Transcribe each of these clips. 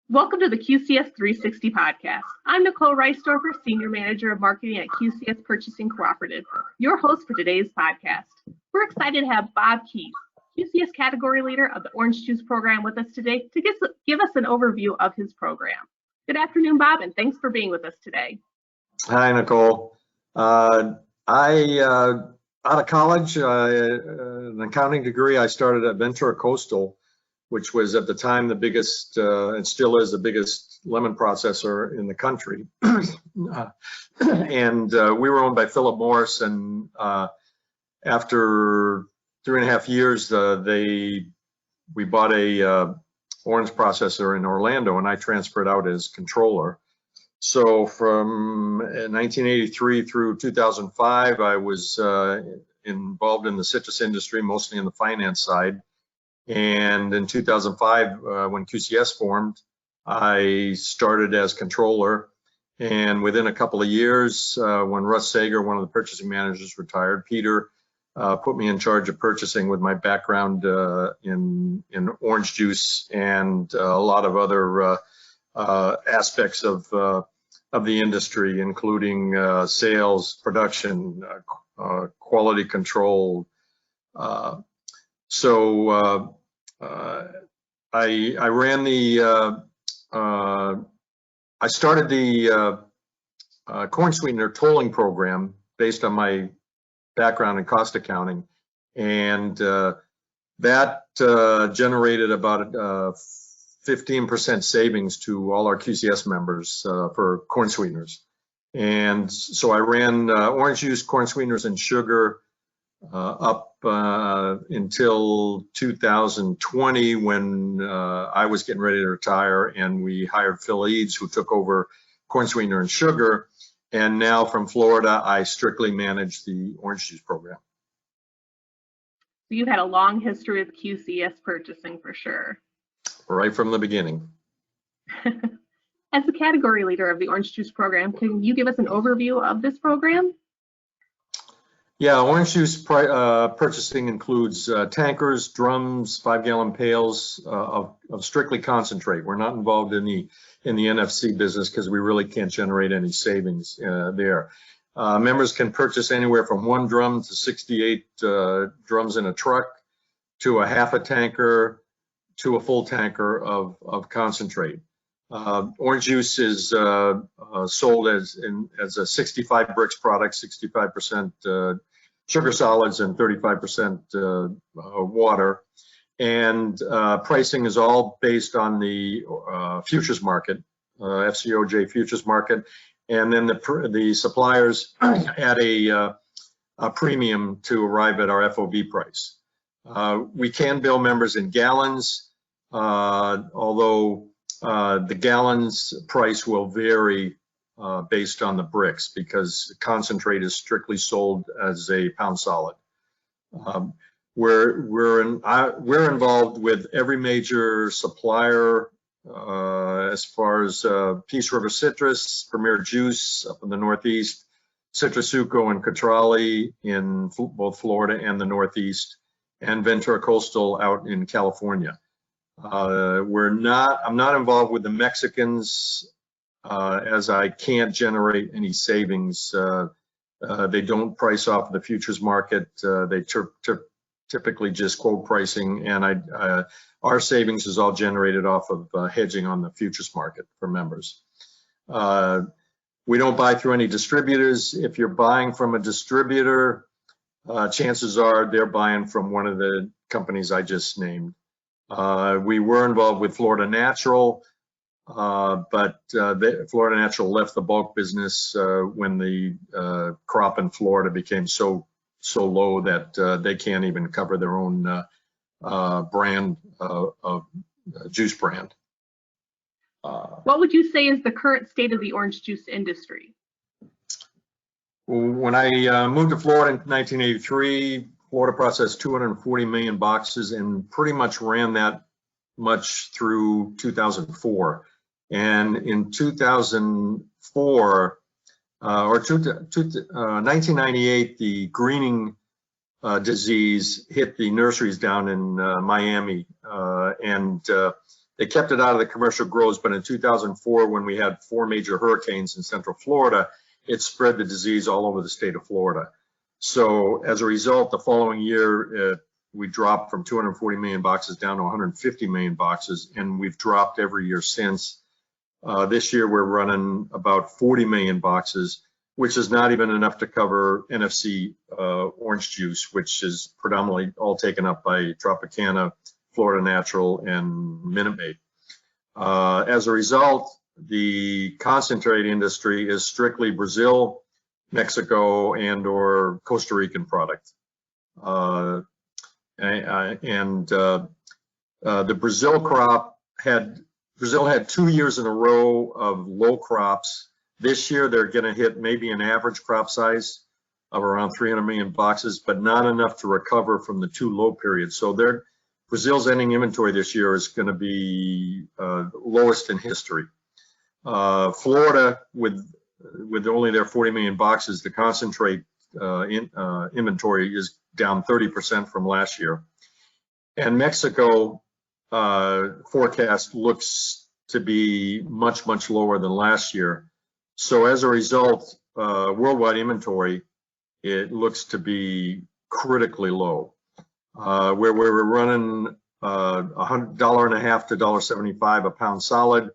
Welcome to the QCS 360 podcast. I'm Nicole Reisdorfer, Senior Manager of Marketing at QCS Purchasing Cooperative, your host for today's podcast. We're excited to have Bob Keith, QCS Category Leader of the Orange Juice Program, with us today to give us an overview of his program. Good afternoon, Bob, and thanks for being with us today. Hi, Nicole. Out of college, an accounting degree, I started at Ventura Coastal, which was at the time the biggest, and still is the biggest lemon processor in the country. And we were owned by Philip Morris, and after 3.5 years, we bought a orange processor in Orlando, and I transferred out as controller. So from 1983 through 2005, I was involved in the citrus industry, mostly in the finance side. And in 2005, when QCS formed, I started as controller. And within a couple of years, when Russ Sager, one of the purchasing managers, retired, Peter put me in charge of purchasing with my background in orange juice and a lot of other aspects of the industry, including sales, production, quality control. So I ran I started the corn sweetener tolling program based on my background in cost accounting, and that generated about 15% savings to all our QCS members for corn sweeteners. And so I ran orange juice, corn sweeteners, and sugar up until 2020, when I was getting ready to retire, and we hired Phil Eads, who took over corn sweetener and sugar. And now from Florida, I strictly manage the orange juice program. So you've had a long history with QCS purchasing for sure. Right from the beginning. As the category leader of the orange juice program, can you give us an overview of this program? Yeah, orange juice purchasing includes tankers, drums, 5-gallon pails of strictly concentrate. We're not involved in the NFC business because we really can't generate any savings there. Members can purchase anywhere from 1 drum to 68 drums in a truck, to a half a tanker, to a full tanker of concentrate. Orange juice is sold as a 65 bricks product, 65% sugar solids and 35% water. And pricing is all based on the futures market, FCOJ futures market. And then the suppliers add a premium to arrive at our FOB price. We can bill members in gallons, although the gallons price will vary based on the bricks, because concentrate is strictly sold as a pound solid. We're involved with every major supplier as far as Peace River Citrus, Premier Juice up in the Northeast, Citrasuco and Catrali in both Florida and the Northeast, and Ventura Coastal out in California. I'm not involved with the Mexicans, as I can't generate any savings. They don't price off the futures market. They typically just quote pricing, and our savings is all generated off of hedging on the futures market for members. We don't buy through any distributors. If you're buying from a distributor, chances are they're buying from one of the companies I just named. We were involved with Florida Natural, but Florida Natural left the bulk business when the crop in Florida became so low that they can't even cover their own brand of juice brand. What would you say is the current state of the orange juice industry? When I moved to Florida in 1983, Florida processed 240 million boxes and pretty much ran that much through 2004. And in 2004, 1998, the greening disease hit the nurseries down in Miami, and They kept it out of the commercial grows, but in 2004, when we had 4 major hurricanes in Central Florida, it spread the disease all over the state of Florida. So as a result, the following year, we dropped from 240 million boxes down to 150 million boxes, and we've dropped every year since. This year, we're running about 40 million boxes, which is not even enough to cover NFC orange juice, which is predominantly all taken up by Tropicana, Florida Natural, and Minute Maid. As a result, the concentrate industry is strictly Brazil, Mexico, and or Costa Rican product. The Brazil crop Brazil had 2 years in a row of low crops. This year, they're going to hit maybe an average crop size of around 300 million boxes, but not enough to recover from the 2 low periods. So Brazil's ending inventory this year is going to be lowest in history. Florida, with only their 40 million boxes, the concentrate inventory is down 30% from last year. And Mexico forecast looks to be much, much lower than last year. So as a result, worldwide inventory, it looks to be critically low. Where we're running $1.50 to $1.75 a pound solid,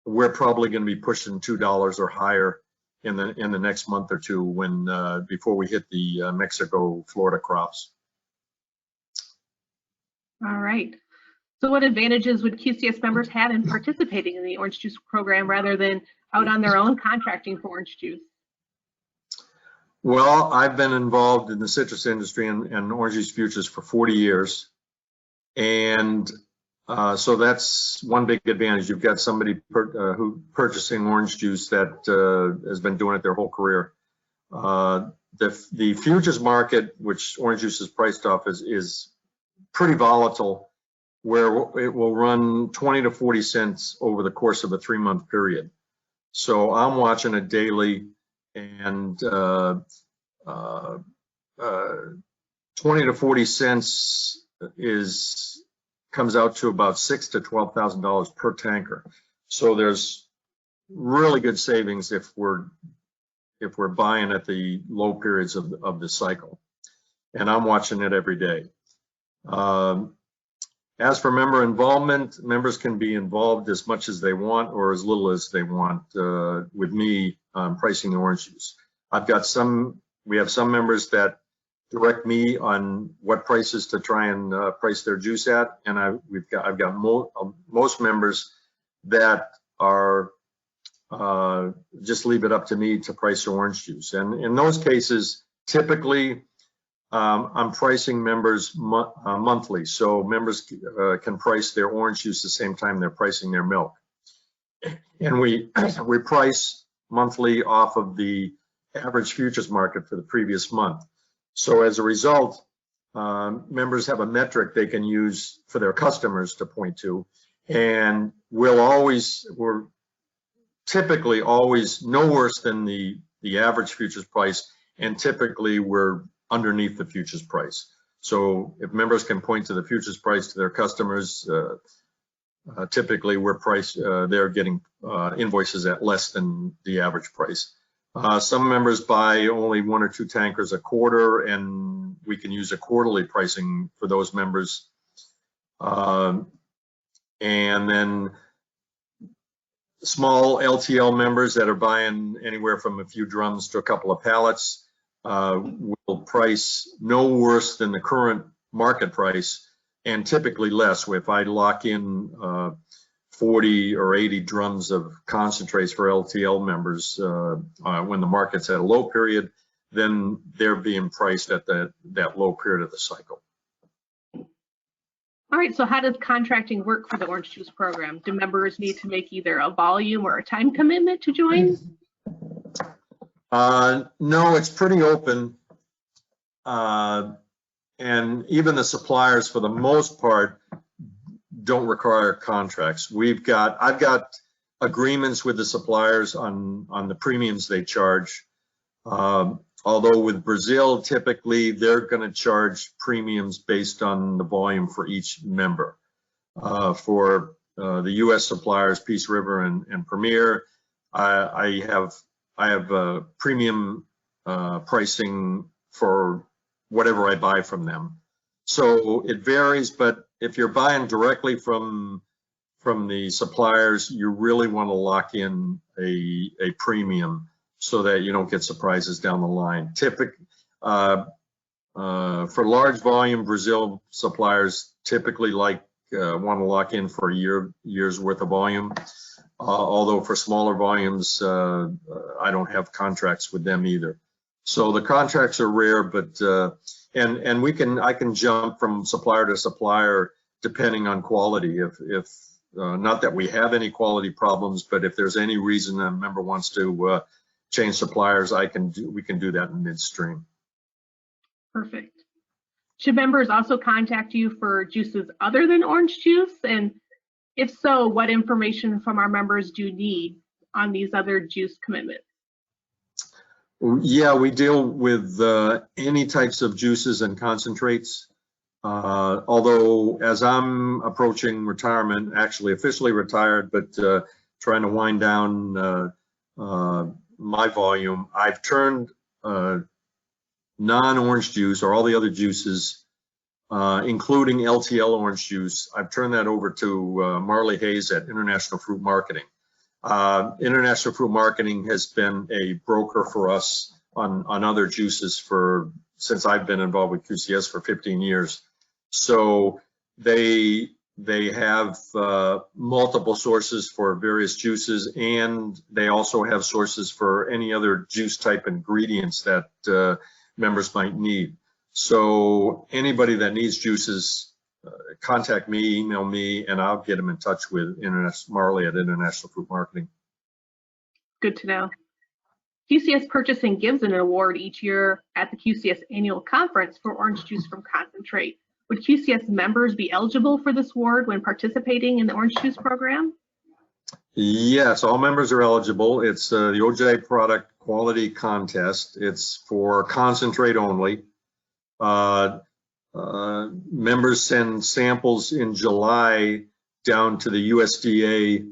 we're probably going to be pushing $2 or higher in the next month or two before we hit the Mexico-Florida crops. All right. So what advantages would QCS members have in participating in the orange juice program rather than out on their own contracting for orange juice? Well, I've been involved in the citrus industry and orange juice futures for 40 years. And so that's one big advantage. You've got somebody who purchasing orange juice that has been doing it their whole career. The futures market, which orange juice is priced off, is pretty volatile, where it will run 20 to 40 cents over the course of a 3-month period. So I'm watching it daily, and 20 to 40 cents comes out to about $6,000 to $12,000 per tanker. So there's really good savings if we're buying at the low periods of the cycle, and I'm watching it every day. As for member involvement, members can be involved as much as they want or as little as they want with me pricing the orange juice. We have some members that direct me on what prices to try and price their juice at, and I've got most members that are just leave it up to me to price their orange juice. And in those cases, typically I'm pricing members monthly, so members can price their orange juice the same time they're pricing their milk. And we price monthly off of the average futures market for the previous month. So as a result, members have a metric they can use for their customers to point to, and we're typically always no worse than the average futures price, and typically we're underneath the futures price. So if members can point to the futures price to their customers, typically they're getting invoices at less than the average price. Some members buy only 1 or 2 tankers a quarter, and we can use a quarterly pricing for those members. And then small LTL members that are buying anywhere from a few drums to a couple of pallets will price no worse than the current market price, and typically less. If I lock in 40 or 80 drums of concentrates for LTL members when the market's at a low period, then they're being priced at that low period of the cycle. All right, so how does contracting work for the orange juice program? Do members need to make either a volume or a time commitment to join? No, it's pretty open. And even the suppliers, for the most part, don't require contracts. I've got agreements with the suppliers on the premiums they charge. Although with Brazil, typically they're going to charge premiums based on the volume for each member. For the U.S. suppliers, Peace River and Premier. I have premium pricing for whatever I buy from them. So it varies, but if you're buying directly from the suppliers, you really want to lock in a premium so that you don't get surprises down the line. For large volume, Brazil suppliers typically want to lock in for a year's worth of volume. Although for smaller volumes, I don't have contracts with them either. So the contracts are rare, but and I can jump from supplier to supplier depending on quality. If not that we have any quality problems, but if there's any reason a member wants to change suppliers, we can do that in midstream. Perfect. Should members also contact you for juices other than orange juice? And if so, what information from our members do you need on these other juice commitments? Yeah, we deal with any types of juices and concentrates. Although as I'm approaching retirement, actually officially retired, but trying to wind down my volume, I've turned non-orange juice or all the other juices, including LTL orange juice, I've turned that over to Marley Hayes at International Fruit Marketing. International Fruit Marketing has been a broker for us on other juices since I've been involved with QCS for 15 years. So they have multiple sources for various juices, and they also have sources for any other juice type ingredients that members might need. So anybody that needs juices, contact me, email me, and I'll get them in touch with Marley at International Fruit Marketing. Good to know. QCS Purchasing gives an award each year at the QCS Annual Conference for orange juice from concentrate. Would QCS members be eligible for this award when participating in the orange juice program? Yes, all members are eligible. It's the OJ Product Quality Contest. It's for concentrate only. Members send samples in July down to the USDA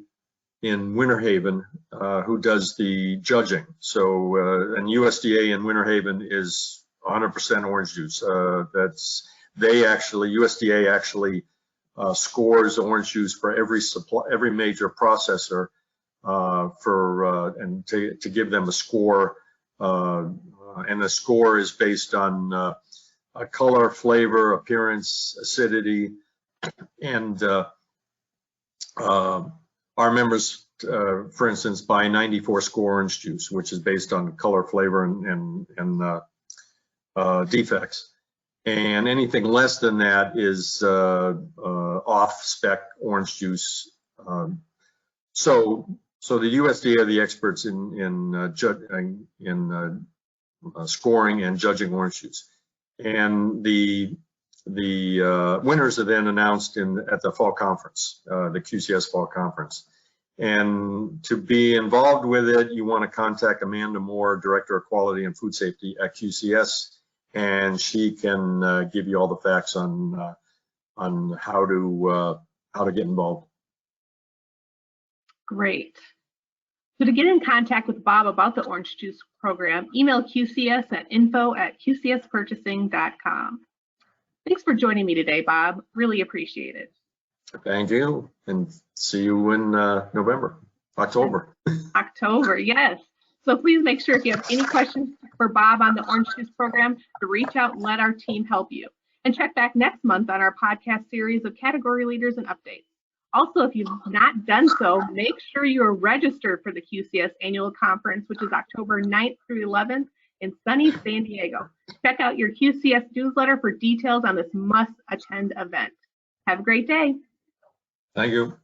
in Winter Haven, who does the judging. So, and USDA in Winter Haven is 100% orange juice. USDA actually scores orange juice for every major processor and to give them a score. And the score is based on color, flavor, appearance, acidity, and our members, for instance, buy 94 score orange juice, which is based on color, flavor, and defects. And anything less than that is off-spec orange juice. So the USDA are the experts in scoring and judging orange juice. And the winners are then announced at the fall conference, the QCS fall conference. And to be involved with it, you want to contact Amanda Moore, Director of Quality and Food Safety at QCS, and she can give you all the facts on how to get involved. Great. So to get in contact with Bob about the orange juice program, email QCS at info@qcspurchasing.com. Thanks for joining me today, Bob. Really appreciate it. Thank you, and see you in October. October, yes. So please make sure if you have any questions for Bob on the orange juice program to reach out and let our team help you. And check back next month on our podcast series of category leaders and updates. Also, if you've not done so, make sure you are registered for the QCS Annual Conference, which is October 9th through 11th in sunny San Diego. Check out your QCS newsletter for details on this must-attend event. Have a great day. Thank you.